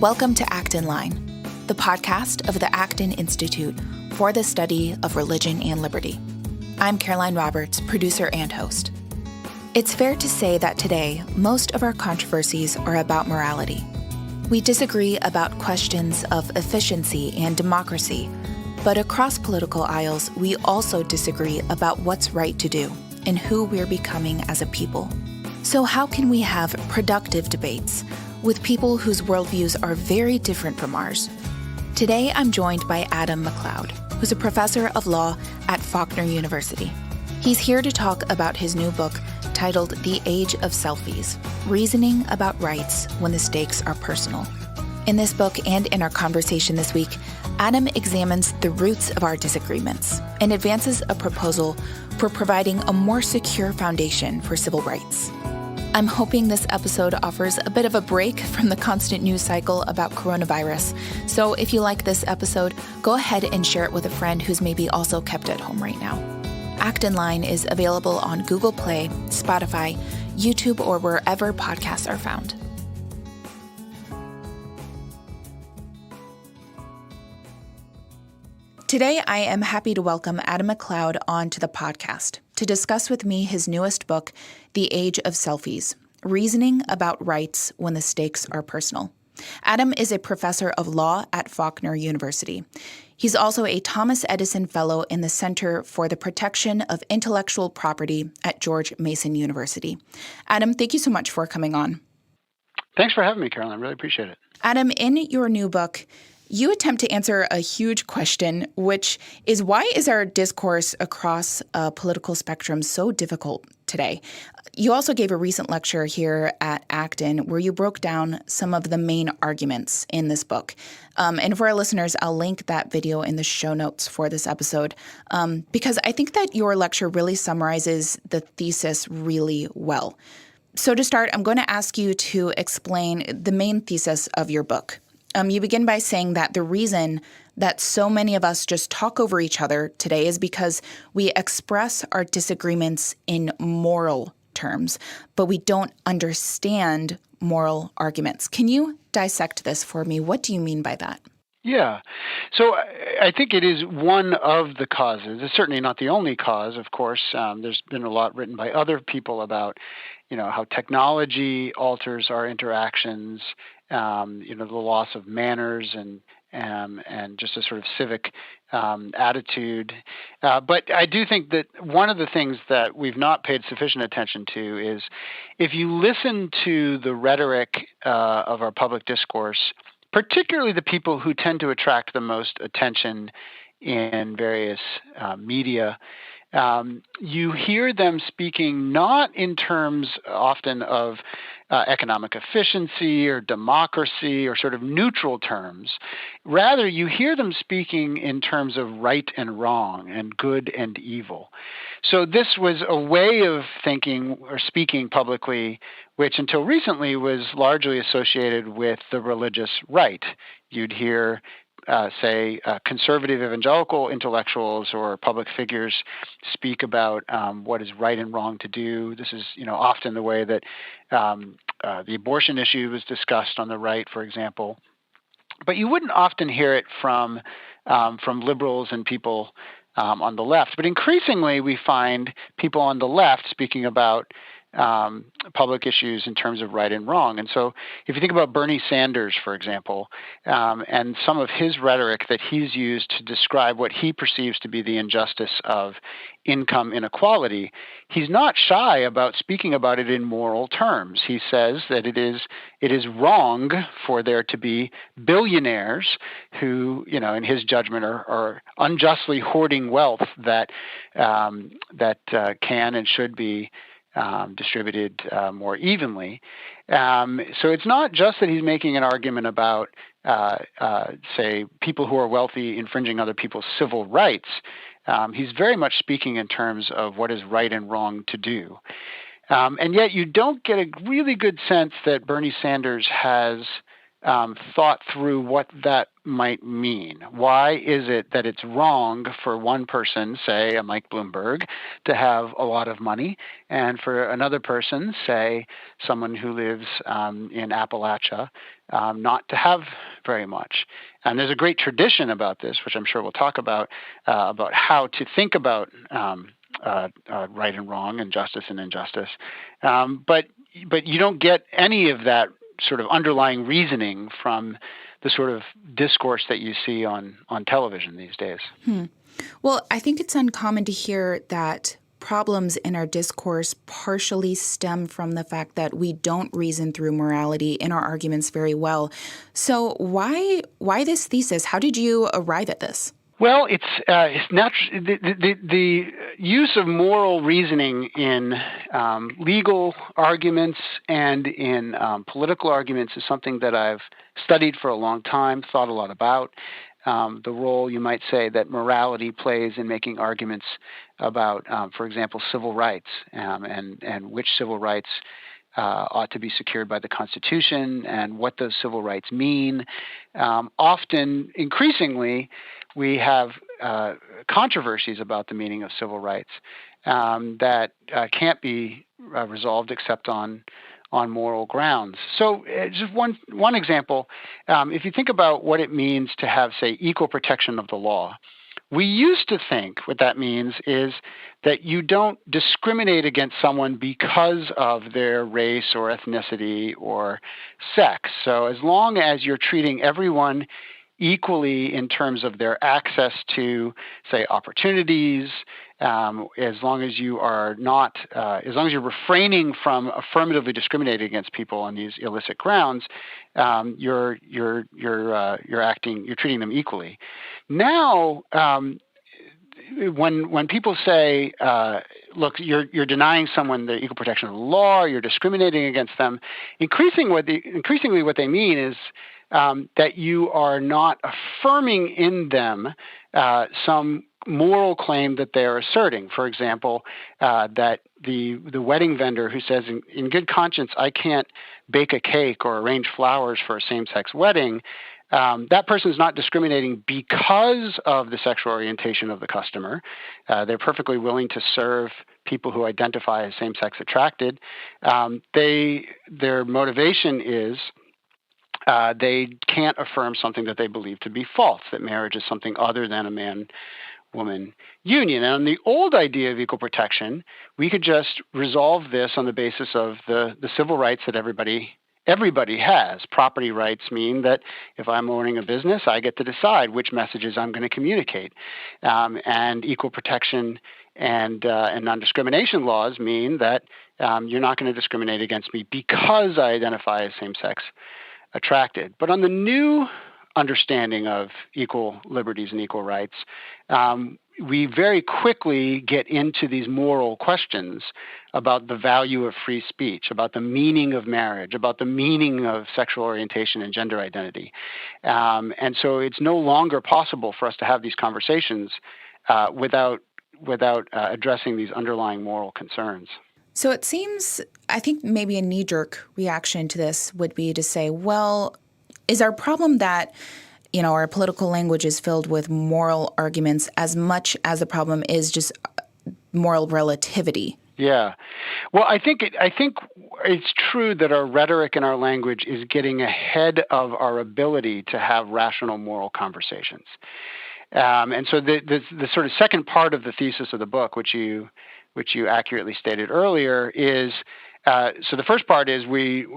Welcome to Act in Line, the podcast of the Acton Institute for the Study of Religion and Liberty. I'm Caroline Roberts, producer and host. It's fair to say that today, most of our controversies are about morality. We disagree about questions of efficiency and democracy, but across political aisles, we also disagree about what's right to do and who we're becoming as a people. So how can we have productive debates with people whose worldviews are very different from ours? Today, I'm joined by Adam MacLeod, who's a professor of law at Faulkner University. He's here to talk about his new book titled The Age of Selfies, Reasoning About Rights When the Stakes Are Personal. In this book and in our conversation this week, Adam examines the roots of our disagreements and advances a proposal for providing a more secure foundation for civil rights. I'm hoping this episode offers a bit of a break from the constant news cycle about coronavirus. So if you like this episode, go ahead and share it with a friend who's maybe also kept at home right now. Act in Line is available on Google Play, Spotify, YouTube, or wherever podcasts are found. Today, I am happy to welcome Adam MacLeod onto the podcast to discuss with me his newest book, The Age of Selfies, Reasoning About Rights When the Stakes Are Personal. Adam is a professor of law at Faulkner University. He's also a Thomas Edison Fellow in the Center for the Protection of Intellectual Property at George Mason University. Adam, thank you so much for coming on. Thanks for having me, Caroline. I really appreciate it. Adam, in your new book, you attempt to answer a huge question, which is why is our discourse across a political spectrum so difficult today? You also gave a recent lecture here at Acton where you broke down some of the main arguments in this book. And for our listeners, I'll link that video in the show notes for this episode because I think that your lecture really summarizes the thesis really well. So to start, I'm going to ask you to explain the main thesis of your book. You begin by saying that the reason that so many of us just talk over each other today is because we express our disagreements in moral terms, but we don't understand moral arguments. Can you dissect this for me? What do you mean by that? Yeah. So I think it is one of the causes. It's certainly not the only cause, of course. There's been a lot written by other people about, how technology alters our interactions, the loss of manners and just a sort of civic attitude. But I do think that one of the things that we've not paid sufficient attention to is if you listen to the rhetoric of our public discourse, particularly the people who tend to attract the most attention in various media, you hear them speaking not in terms often of economic efficiency or democracy or sort of neutral terms. Rather, you hear them speaking in terms of right and wrong and good and evil. So this was a way of thinking or speaking publicly, which until recently was largely associated with the religious right. You'd hear conservative evangelical intellectuals or public figures speak about what is right and wrong to do. This is, often the way that the abortion issue was discussed on the right, for example. But you wouldn't often hear it from liberals and people on the left. But increasingly, we find people on the left speaking about public issues in terms of right and wrong. And so if you think about Bernie Sanders, for example, and some of his rhetoric that he's used to describe what he perceives to be the injustice of income inequality, he's not shy about speaking about it in moral terms. He says that it is wrong for there to be billionaires who, in his judgment, are unjustly hoarding wealth that can and should be distributed more evenly. So it's not just that he's making an argument about, say, people who are wealthy infringing other people's civil rights. He's very much speaking in terms of what is right and wrong to do. And yet you don't get a really good sense that Bernie Sanders has thought through what that might mean. Why is it that it's wrong for one person, say a Mike Bloomberg, to have a lot of money, and for another person, say someone who lives in Appalachia, not to have very much? And there's a great tradition about this, which I'm sure we'll talk about how to think about right and wrong and justice and injustice. But you don't get any of that sort of underlying reasoning from the sort of discourse that you see on television these days. Well, I think it's uncommon to hear that problems in our discourse partially stem from the fact that we don't reason through morality in our arguments very well. So why this thesis? How did you arrive at this? Well, it's the use of moral reasoning in legal arguments and in political arguments is something that I've studied for a long time, thought a lot about. The role, you might say, that morality plays in making arguments about, for example, civil rights and which civil rights ought to be secured by the Constitution and what those civil rights mean. Often, increasingly, we have controversies about the meaning of civil rights that can't be resolved except on moral grounds. So just one example, if you think about what it means to have, say, equal protection of the law, we used to think what that means is that you don't discriminate against someone because of their race or ethnicity or sex. So as long as you're treating everyone equally in terms of their access to, say, opportunities, as long as you are not, as long as you're refraining from affirmatively discriminating against people on these illicit grounds, you're treating them equally. Now, when people say, look, you're denying someone the equal protection of the law, you're discriminating against them, increasingly what they mean is that you are not affirming in them some moral claim that they're asserting. For example, that the wedding vendor who says, in good conscience, I can't bake a cake or arrange flowers for a same-sex wedding, that person is not discriminating because of the sexual orientation of the customer. They're perfectly willing to serve people who identify as same-sex attracted. Their motivation is they can't affirm something that they believe to be false, that marriage is something other than a man-woman union. And on the old idea of equal protection, we could just resolve this on the basis of the civil rights that everybody has. Property rights mean that if I'm owning a business, I get to decide which messages I'm going to communicate. And equal protection and non-discrimination laws mean that you're not going to discriminate against me because I identify as same-sex attracted. But on the new understanding of equal liberties and equal rights, we very quickly get into these moral questions about the value of free speech, about the meaning of marriage, about the meaning of sexual orientation and gender identity. And so it's no longer possible for us to have these conversations without addressing these underlying moral concerns. So it seems, I think maybe a knee-jerk reaction to this would be to say, well, is our problem that, our political language is filled with moral arguments as much as the problem is just moral relativity? Yeah. Well, I think it's true that our rhetoric and our language is getting ahead of our ability to have rational moral conversations. And so the sort of second part of the thesis of the book, which you accurately stated earlier, is so the first part is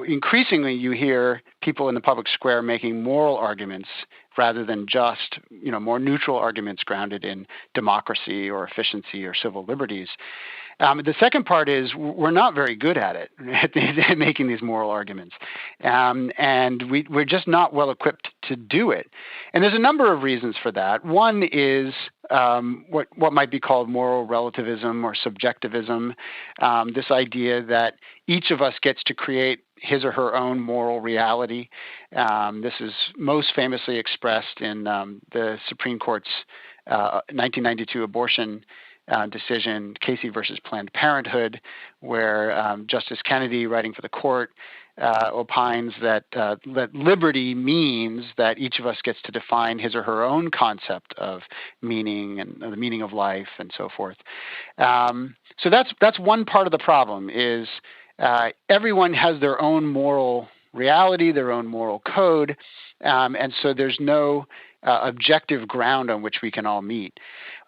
increasingly you hear people in the public square making moral arguments rather than just more neutral arguments grounded in democracy or efficiency or civil liberties. The second part is we're not very good at it, at making these moral arguments. And we're just not well equipped to do it. And there's a number of reasons for that. One is what might be called moral relativism or subjectivism, this idea that each of us gets to create his or her own moral reality. This is most famously expressed in the Supreme Court's 1992 abortion decision, Casey versus Planned Parenthood, where Justice Kennedy, writing for the court, opines that liberty means that each of us gets to define his or her own concept of meaning and the meaning of life and so forth. So that's one part of the problem is everyone has their own moral reality, their own moral code, and so there's no objective ground on which we can all meet.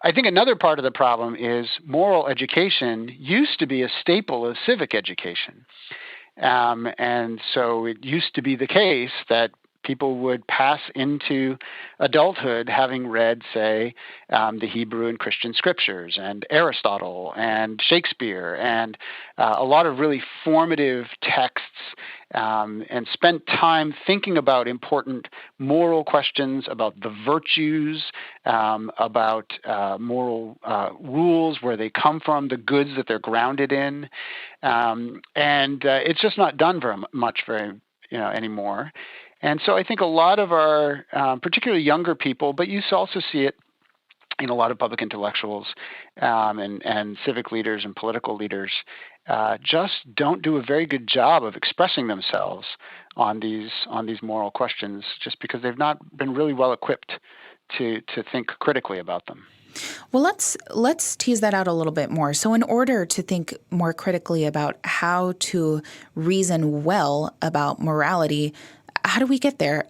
I think another part of the problem is moral education used to be a staple of civic education. And so it used to be the case that people would pass into adulthood having read, say, the Hebrew and Christian scriptures and Aristotle and Shakespeare and a lot of really formative texts and spent time thinking about important moral questions, about the virtues, about moral rules, where they come from, the goods that they're grounded in. And it's just not done very much anymore. And so I think a lot of our, particularly younger people, but you also see it in a lot of public intellectuals and civic leaders and political leaders, just don't do a very good job of expressing themselves on these moral questions, just because they've not been really well equipped to think critically about them. Well, let's tease that out a little bit more. So in order to think more critically about how to reason well about morality, how do we get there?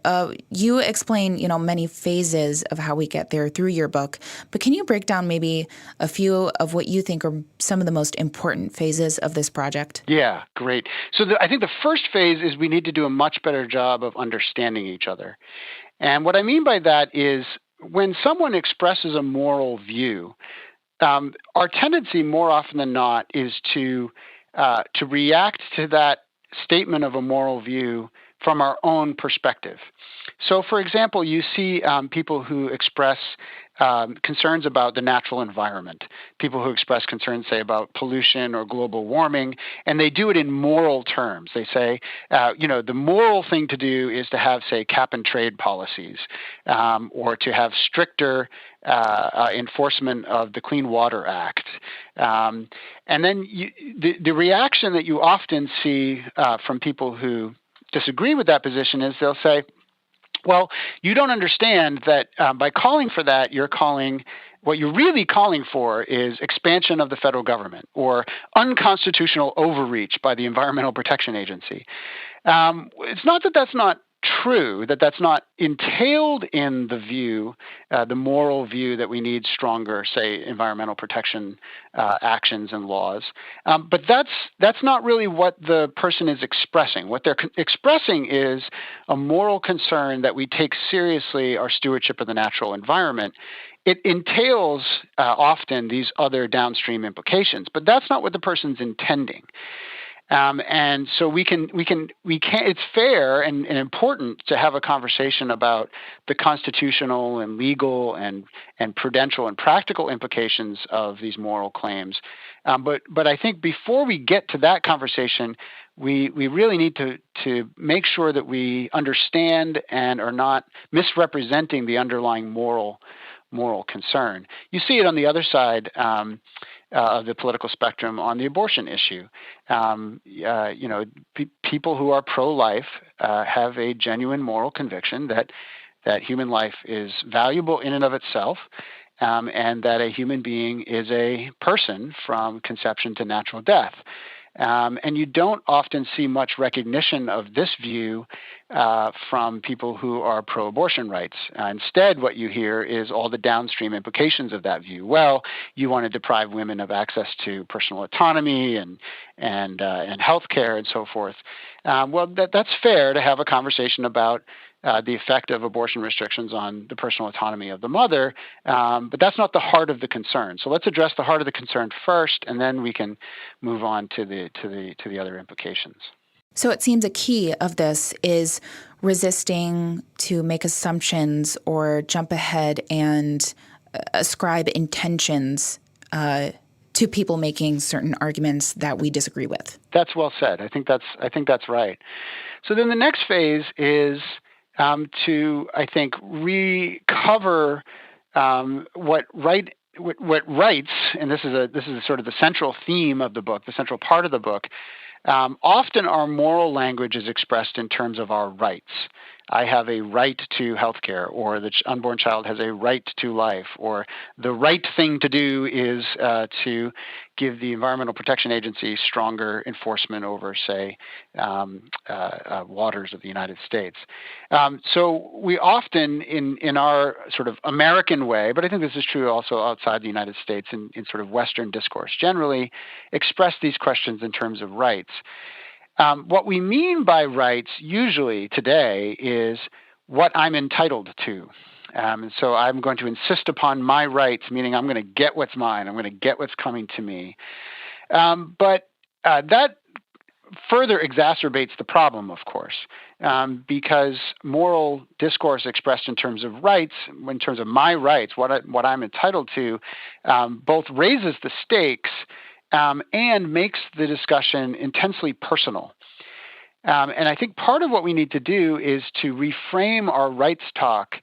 You explain, many phases of how we get there through your book, but can you break down maybe a few of what you think are some of the most important phases of this project? Yeah, great. So I think the first phase is we need to do a much better job of understanding each other. And what I mean by that is when someone expresses a moral view, our tendency more often than not is to react to that statement of a moral view from our own perspective. So, for example, you see people who express concerns about the natural environment, people who express concerns, say, about pollution or global warming, and they do it in moral terms. They say, the moral thing to do is to have, say, cap-and-trade policies or to have stricter enforcement of the Clean Water Act. And then the reaction that you often see from people who disagree with that position is they'll say, well, you don't understand that by calling for that, what you're really calling for is expansion of the federal government or unconstitutional overreach by the Environmental Protection Agency. It's not that that's not true, that that's not entailed in the view, the moral view that we need stronger, say, environmental protection actions and laws. But that's not really what the person is expressing. What they're expressing is a moral concern that we take seriously our stewardship of the natural environment. It entails often these other downstream implications, but that's not what the person's intending. And so we can. It's fair and important to have a conversation about the constitutional and legal and prudential and practical implications of these moral claims. But I think before we get to that conversation, we really need to make sure that we understand and are not misrepresenting the underlying moral concern. You see it on the other side of the political spectrum on the abortion issue. People who are pro-life have a genuine moral conviction that human life is valuable in and of itself, and that a human being is a person from conception to natural death. And you don't often see much recognition of this view from people who are pro-abortion rights. Instead, what you hear is all the downstream implications of that view. Well, you want to deprive women of access to personal autonomy and health care and so forth. That's fair to have a conversation about the effect of abortion restrictions on the personal autonomy of the mother, but that's not the heart of the concern. So let's address the heart of the concern first, and then we can move on to the other implications. So it seems a key of this is resisting to make assumptions or jump ahead and ascribe intentions to people making certain arguments that we disagree with. That's well said. I think that's right. So then the next phase is to, I think, recover what right what rights, and this is sort of the central theme of the book, the central part of the book. Often our moral language is expressed in terms of our rights. I have a right to health care, or the unborn child has a right to life, or the right thing to do is to give the Environmental Protection Agency stronger enforcement over, say, waters of the United States. So we often, in our sort of American way, but I think this is true also outside the United States in sort of Western discourse generally, express these questions in terms of rights. What we mean by rights usually today is what I'm entitled to. And so I'm going to insist upon my rights, meaning I'm going to get what's mine. I'm going to get what's coming to me. But that further exacerbates the problem, of course, because moral discourse expressed in terms of rights, in terms of my rights, what I'm entitled to, both raises the stakes and makes the discussion intensely personal. And I think part of what we need to do is to reframe our rights talk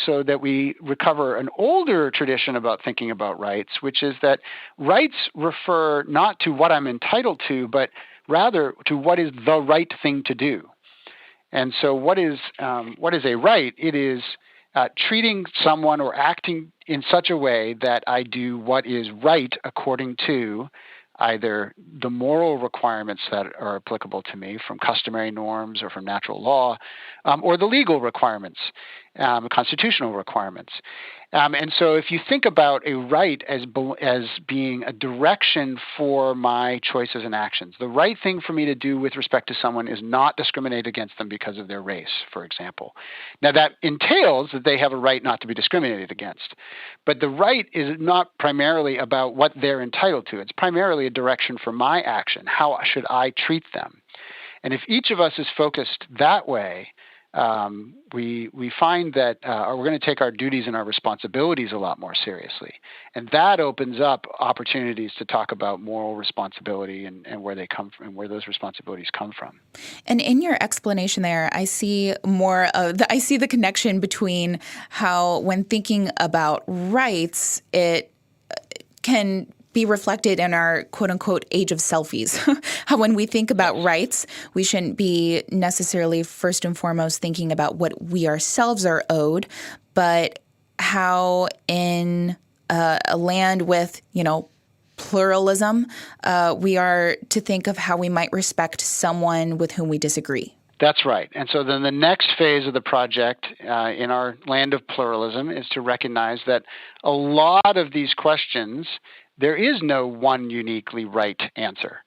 so that we recover an older tradition about thinking about rights, which is that rights refer not to what I'm entitled to, but rather to what is the right thing to do. And so what is a right? It is treating someone or acting in such a way that I do what is right according to either the moral requirements that are applicable to me from customary norms or from natural law, or the legal requirements, constitutional requirements. And so if you think about a right as being a direction for my choices and actions, the right thing for me to do with respect to someone is not discriminate against them because of their race, for example. Now that entails that they have a right not to be discriminated against. But the right is not primarily about what they're entitled to. It's primarily a direction for my action. How should I treat them? And if each of us is focused that way, we find that we're going to take our duties and our responsibilities a lot more seriously. And that opens up opportunities to talk about moral responsibility and where they come from and where those responsibilities come from. And in your explanation there, I see the connection between how when thinking about rights, it can be reflected in our quote-unquote age of selfies. How when we think about rights, we shouldn't be necessarily first and foremost thinking about what we ourselves are owed, but how in a land with, pluralism, we are to think of how we might respect someone with whom we disagree. That's right. And so then the next phase of the project in our land of pluralism is to recognize that a lot of these questions, there is no one uniquely right answer.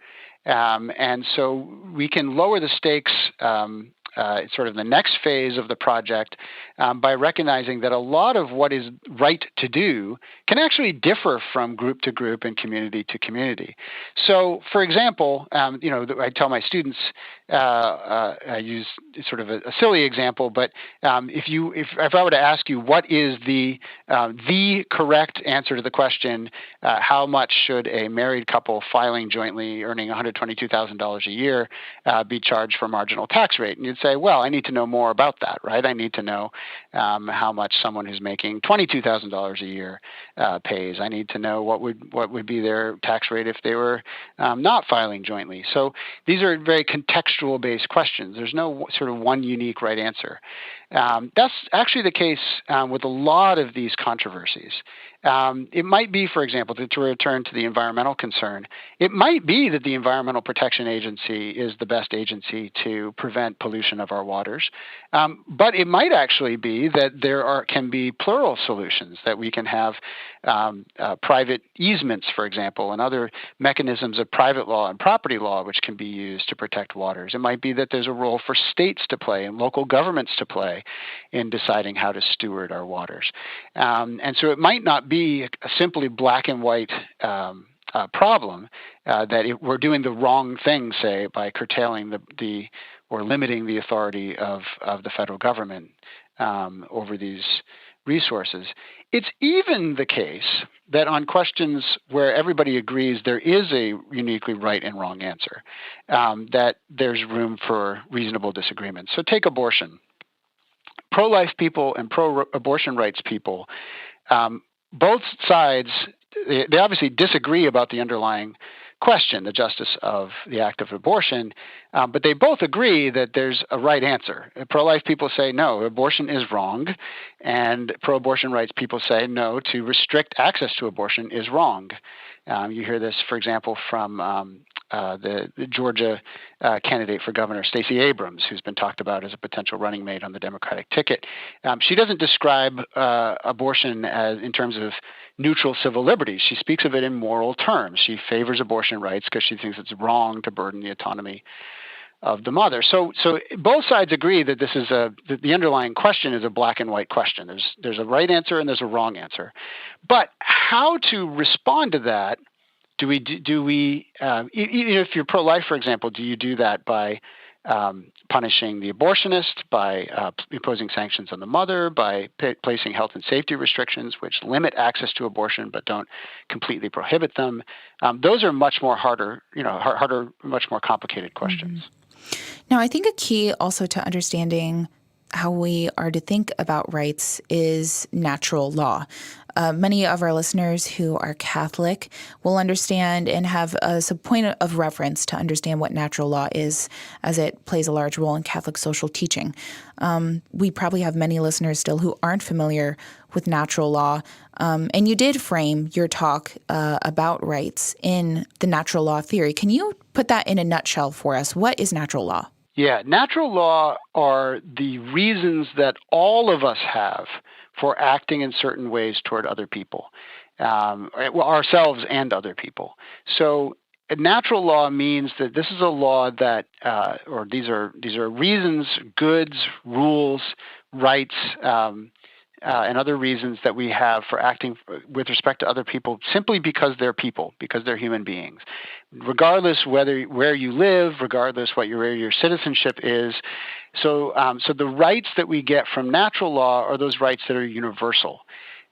And so we can lower the stakes sort of the next phase of the project by recognizing that a lot of what is right to do can actually differ from group to group and community to community. So, for example, I tell my students, I use sort of a silly example, but if I were to ask you what is the correct answer to the question, how much should a married couple filing jointly earning $122,000 a year be charged for marginal tax rate? And you'd say, well, I need to know more about that, right? I need to know how much someone who's making $22,000 a year pays. I need to know what would be their tax rate if they were not filing jointly. So these are very contextual-based questions. There's no sort of one unique right answer. That's actually the case with a lot of these controversies. It might be, for example, to return to the environmental concern, it might be that the Environmental Protection Agency is the best agency to prevent pollution of our waters. But it might actually be that there can be plural solutions, that we can have private easements, for example, and other mechanisms of private law and property law which can be used to protect waters. It might be that there's a role for states to play and local governments to play in deciding how to steward our waters. And so it might not be a simply black and white problem that we're doing the wrong thing, say, by curtailing or limiting the authority of the federal government over these resources. It's even the case that on questions where everybody agrees there is a uniquely right and wrong answer, that there's room for reasonable disagreement. So take abortion. Pro-life people and pro-abortion rights people both sides, they obviously disagree about the underlying question, the justice of the act of abortion, but they both agree that there's a right answer. Pro-life people say, no, abortion is wrong, and pro-abortion rights people say, no, to restrict access to abortion is wrong. You hear this, for example, from the Georgia candidate for governor, Stacey Abrams, who's been talked about as a potential running mate on the Democratic ticket. She doesn't describe abortion as in terms of neutral civil liberties. She speaks of it in moral terms. She favors abortion rights because she thinks it's wrong to burden the autonomy of the mother. So both sides agree that this is the underlying question is a black and white question. There's a right answer and there's a wrong answer. But how to respond to that? Do we if you're pro-life, for example, do you do that by punishing the abortionist, by imposing sanctions on the mother, by placing health and safety restrictions which limit access to abortion but don't completely prohibit them? Those are much more harder, much more complicated questions. Mm-hmm. Now, I think a key also to understanding how we are to think about rights is natural law. Many of our listeners who are Catholic will understand and have as a point of reference to understand what natural law is, as it plays a large role in Catholic social teaching. We probably have many listeners still who aren't familiar with natural law. And you did frame your talk about rights in the natural law theory. Can you put that in a nutshell for us? What is natural law? Yeah, natural law are the reasons that all of us have for acting in certain ways toward other people, ourselves and other people. So natural law means that this is a law that, or these are reasons, goods, rules, rights, and other reasons that we have for acting with respect to other people simply because they're people, because they're human beings. Regardless where you live, regardless where your citizenship is. So the rights that we get from natural law are those rights that are universal.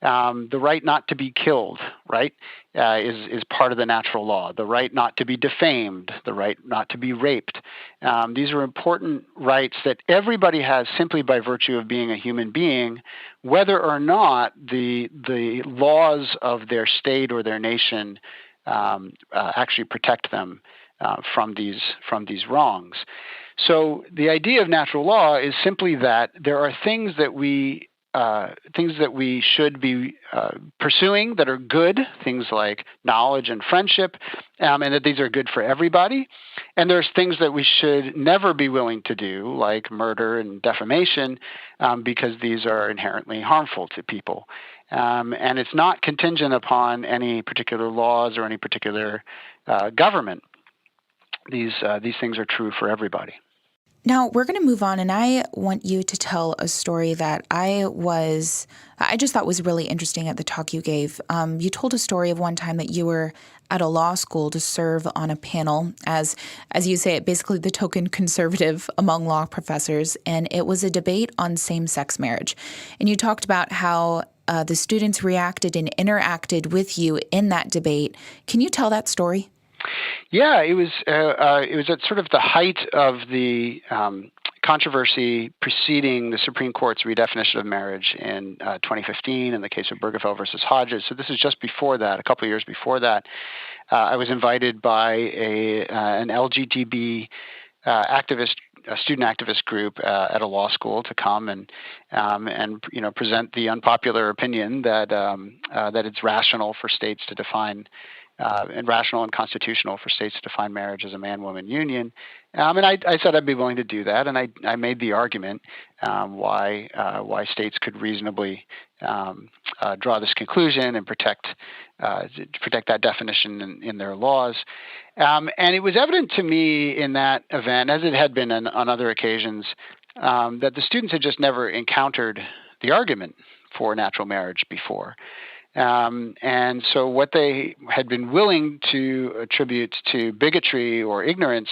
The right not to be killed, right, is part of the natural law. The right not to be defamed, the right not to be raped. These are important rights that everybody has simply by virtue of being a human being, whether or not the laws of their state or their nation actually protect them from these wrongs. So the idea of natural law is simply that there are things that we should be pursuing that are good, things like knowledge and friendship, and that these are good for everybody. And there's things that we should never be willing to do, like murder and defamation, because these are inherently harmful to people. And it's not contingent upon any particular laws or any particular government. These things are true for everybody. Now, we're going to move on, and I want you to tell a story that I just thought was really interesting at the talk you gave. You told a story of one time that you were at a law school to serve on a panel as you say it, basically the token conservative among law professors, and it was a debate on same-sex marriage. And you talked about how the students reacted and interacted with you in that debate. Can you tell that story? Yeah, it was at sort of the height of the controversy preceding the Supreme Court's redefinition of marriage in 2015 in the case of Bergefell versus Hodges. So this is just before that, a couple of years before that. I was invited by an LGBT a student activist group at a law school to come and present the unpopular opinion that it's rational for states to define and rational and constitutional for states to define marriage as a man-woman union. And I said I'd be willing to do that, and I made the argument why states could reasonably draw this conclusion and protect that definition in their laws. And it was evident to me in that event, as it had been on other occasions, that the students had just never encountered the argument for natural marriage before. And so what they had been willing to attribute to bigotry or ignorance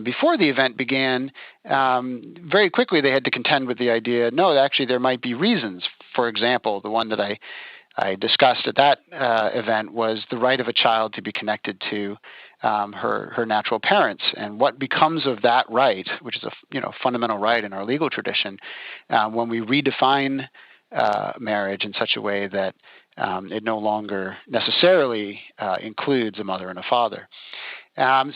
before the event began, very quickly they had to contend with the idea, no, actually there might be reasons. For example, the one that I discussed at that event was the right of a child to be connected to her natural parents, and what becomes of that right, which is a fundamental right in our legal tradition, when we redefine marriage in such a way that it no longer necessarily includes a mother and a father. And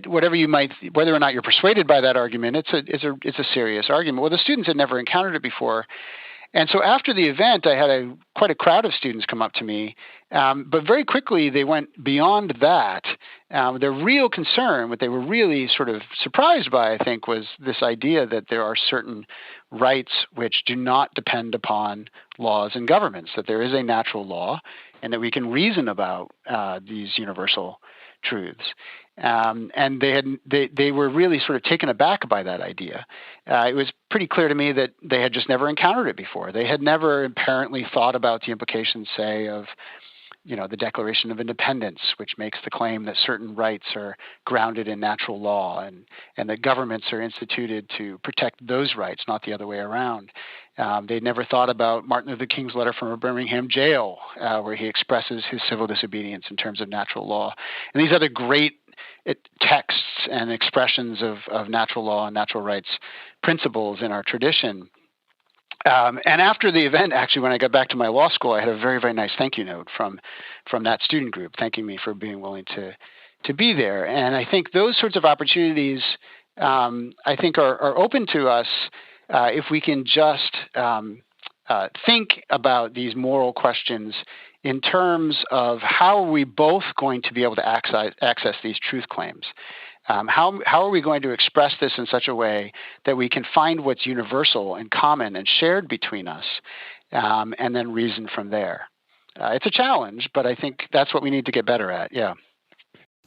whatever you might, whether or not you're persuaded by that argument, it's a serious argument. Well, the students had never encountered it before, and so after the event, I had quite a crowd of students come up to me, but very quickly they went beyond that. Their real concern, what they were really sort of surprised by, I think, was this idea that there are certain rights which do not depend upon laws and governments, that there is a natural law, and that we can reason about these universal truths. And they were really sort of taken aback by that idea. It was pretty clear to me that they had just never encountered it before. They had never apparently thought about the implications, say, of the Declaration of Independence, which makes the claim that certain rights are grounded in natural law and that governments are instituted to protect those rights, not the other way around. They'd never thought about Martin Luther King's letter from a Birmingham jail, where he expresses his civil disobedience in terms of natural law. And these other great texts and expressions of natural law and natural rights principles in our tradition. And after the event, actually, when I got back to my law school, I had a very, very nice thank you note from that student group, thanking me for being willing to be there. And I think those sorts of opportunities, I think, are open to us if we can just think about these moral questions in terms of how are we both going to be able to access these truth claims. How are we going to express this in such a way that we can find what's universal and common and shared between us, and then reason from there? It's a challenge, but I think that's what we need to get better at, yeah.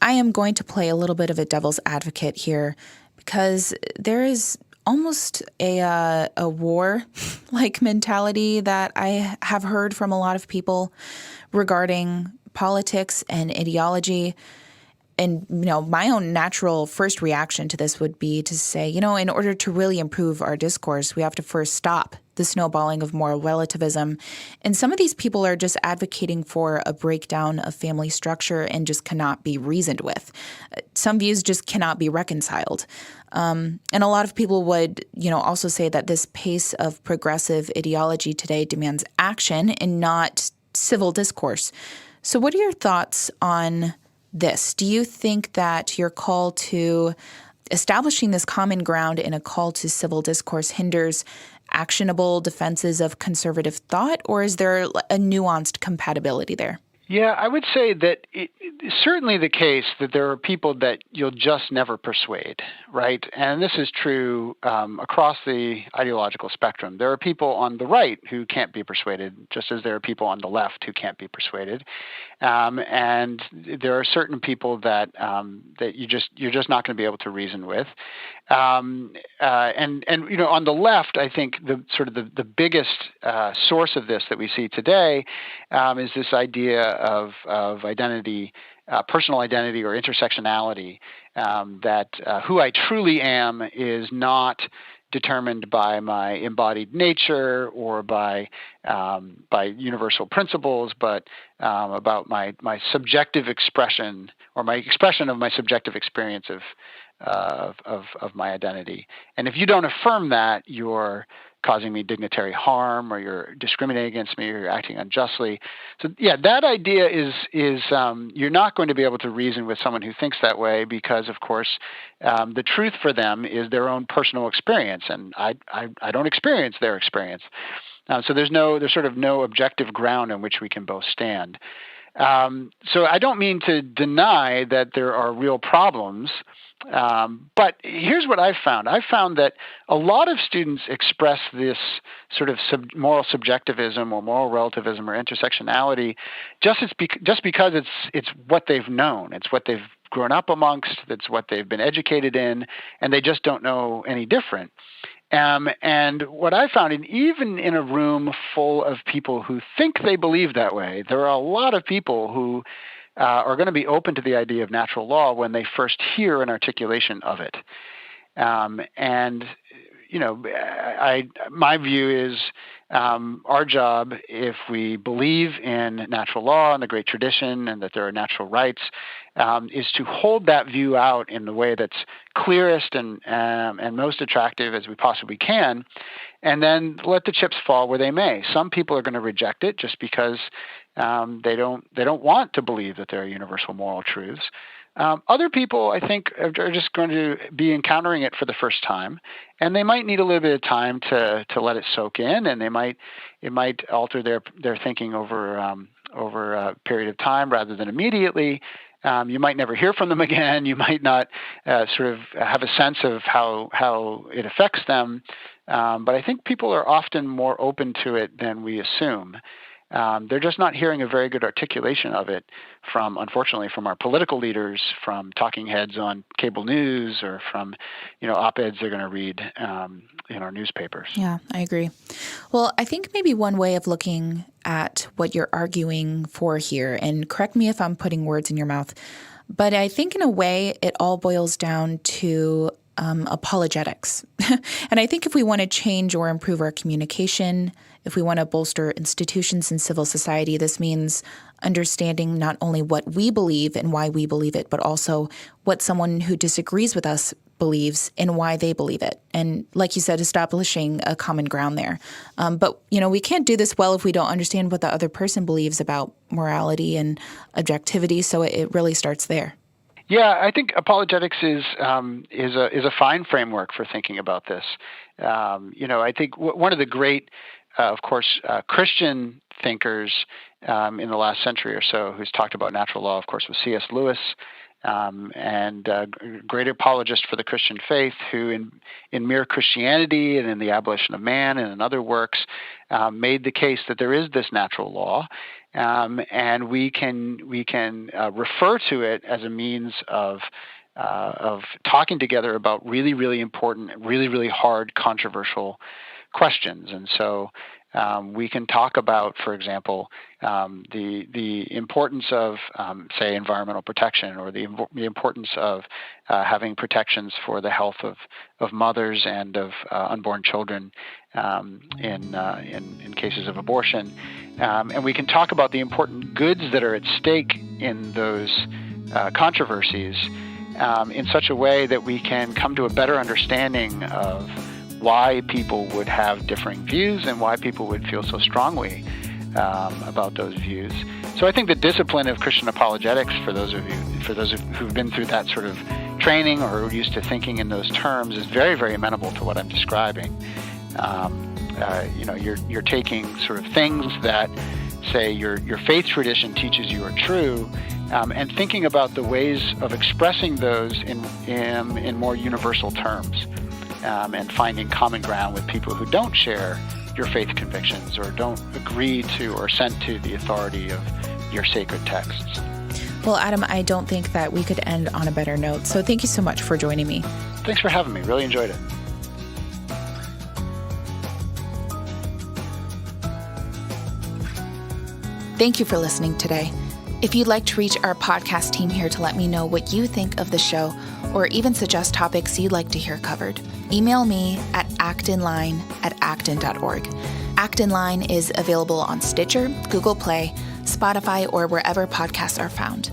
I am going to play a little bit of a devil's advocate here because there is almost a war-like mentality that I have heard from a lot of people regarding politics and ideology. And, my own natural first reaction to this would be to say, in order to really improve our discourse, we have to first stop the snowballing of moral relativism. And some of these people are just advocating for a breakdown of family structure and just cannot be reasoned with. Some views just cannot be reconciled. And a lot of people would, also say that this pace of progressive ideology today demands action and not civil discourse. So what are your thoughts on this? Do you think that your call to establishing this common ground in a call to civil discourse hinders actionable defenses of conservative thought, or is there a nuanced compatibility there? Yeah, I would say that it's certainly the case that there are people that you'll just never persuade, right? And this is true across the ideological spectrum. There are people on the right who can't be persuaded, just as there are people on the left who can't be persuaded. And there are certain people that you're just not going to be able to reason with. And on the left, I think the biggest source of this that we see today is this idea of identity, personal identity or intersectionality, that who I truly am is not determined by my embodied nature or by universal principles, but about my subjective expression or my expression of my subjective experience of my identity. And if you don't affirm that, you're causing me dignitary harm, or you're discriminating against me, or you're acting unjustly. So, yeah, that idea is you're not going to be able to reason with someone who thinks that way because, of course, the truth for them is their own personal experience, and I don't experience their experience. So there's sort of no objective ground on which we can both stand. So I don't mean to deny that there are real problems. But here's what I've found. I've found that a lot of students express this sort of moral subjectivism or moral relativism or intersectionality just because it's what they've known. It's what they've grown up amongst. It's what they've been educated in, and they just don't know any different. And what I found, and even in a room full of people who think they believe that way, there are a lot of people who are going to be open to the idea of natural law when they first hear an articulation of it. And my view is our job, if we believe in natural law and the great tradition and that there are natural rights, is to hold that view out in the way that's clearest and most attractive as we possibly can, and then let the chips fall where they may. Some people are going to reject it just because they don't want to believe that there are universal moral truths. Other people, I think, are just going to be encountering it for the first time, and they might need a little bit of time to let it soak in, and it might alter their thinking over a period of time rather than immediately. You might never hear from them again. You might not sort of have a sense of how it affects them. But I think people are often more open to it than we assume. They're just not hearing a very good articulation of it unfortunately, from our political leaders, from talking heads on cable news, or from, op-eds they're going to read in our newspapers. Yeah, I agree. Well, I think maybe one way of looking at what you're arguing for here, and correct me if I'm putting words in your mouth, but I think in a way it all boils down to apologetics. And I think if we want to change or improve our communication, if we want to bolster institutions in civil society, this means understanding not only what we believe and why we believe it, but also what someone who disagrees with us believes and why they believe it. And like you said, establishing a common ground there. But, we can't do this well if we don't understand what the other person believes about morality and objectivity. So it really starts there. Yeah, I think apologetics is a fine framework for thinking about this. I think one of the great, of course, Christian thinkers in the last century or so who's talked about natural law, of course, was C.S. Lewis, and a great apologist for the Christian faith, who in Mere Christianity and in The Abolition of Man and in other works made the case that there is this natural law, and we can refer to it as a means of talking together about really, really important, really, really hard, controversial questions. And so we can talk about, for example, the importance of, say, environmental protection, or the importance of having protections for the health of mothers and of unborn children in cases of abortion. And we can talk about the important goods that are at stake in those controversies in such a way that we can come to a better understanding of why people would have differing views and why people would feel so strongly about those views. So I think the discipline of Christian apologetics, for those who've been through that sort of training or are used to thinking in those terms, is very, very amenable to what I'm describing. You're taking sort of things that, say, your faith tradition teaches you are true, and thinking about the ways of expressing those in more universal terms. And finding common ground with people who don't share your faith convictions or don't agree to or assent to the authority of your sacred texts. Well, Adam, I don't think that we could end on a better note. So thank you so much for joining me. Thanks for having me. Really enjoyed it. Thank you for listening today. If you'd like to reach our podcast team here to let me know what you think of the show, or even suggest topics you'd like to hear covered, email me at actinline@acton.org. Acton Line is available on Stitcher, Google Play, Spotify, or wherever podcasts are found.